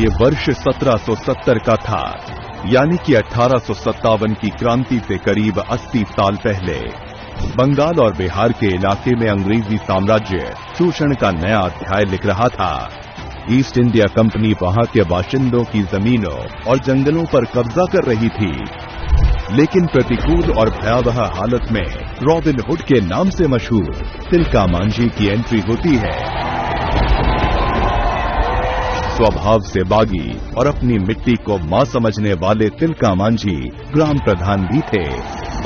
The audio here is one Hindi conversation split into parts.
ये वर्ष 1770 का था, यानी कि 1857 की क्रांति से करीब 80 साल पहले। बंगाल और बिहार के इलाके में अंग्रेजी साम्राज्य शोषण का नया अध्याय लिख रहा था। ईस्ट इंडिया कंपनी वहां के बाशिंदों की जमीनों और जंगलों पर कब्जा कर रही थी। लेकिन प्रतिकूल और भयावह हालत में रॉबिन हुड के नाम से मशहूर तिलका मांझी की एंट्री होती है। स्वभाव से बागी और अपनी मिट्टी को मां समझने वाले तिलका मांझी ग्राम प्रधान भी थे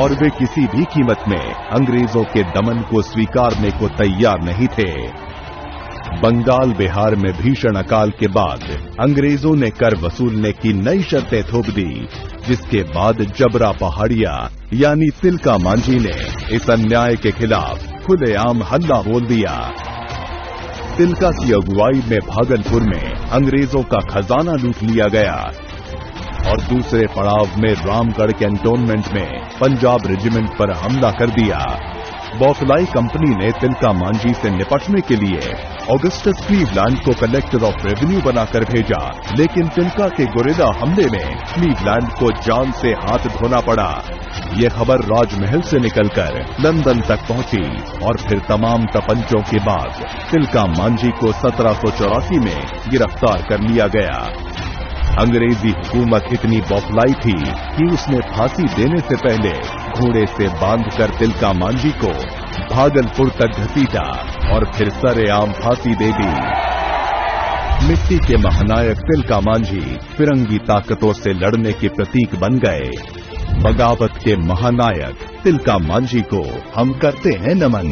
और वे किसी भी कीमत में अंग्रेजों के दमन को स्वीकारने को तैयार नहीं थे। बंगाल बिहार में भीषण अकाल के बाद अंग्रेजों ने कर वसूलने की नई शर्तें थोप दी, जिसके बाद जबरा पहाड़िया यानी तिलका मांझी ने इस अन्याय के खिलाफ खुलेआम हल्ला बोल दिया। तिलका की अगुवाई में भागलपुर में अंग्रेजों का खजाना लूट लिया गया और दूसरे पड़ाव में रामगढ़ कैंटोनमेंट में पंजाब रेजिमेंट पर हमला कर दिया। बौखलाई कंपनी ने तिलका मांझी से निपटने के लिए ऑगस्टस क्लीवलैंड को कलेक्टर ऑफ रेवेन्यू बनाकर भेजा, लेकिन तिलका के गुरिल्ला हमले में क्लीवलैंड को जान से हाथ धोना पड़ा। ये खबर राजमहल से निकलकर लंदन तक पहुंची और फिर तमाम तपंचों के बाद तिलका मांझी को 1784 में गिरफ्तार कर लिया गया। अंग्रेजी हुकूमत इतनी बौखलाई थी कि उसने फांसी देने से पहले घोड़े से बांधकर तिलका मांझी को भागलपुर तक घसीटा और फिर सरेआम फांसी दे दी। मिट्टी के महानायक तिलका मांझी फिरंगी ताकतों से लड़ने के प्रतीक बन गए। बगावत के महानायक तिलका मांझी को हम करते हैं नमन।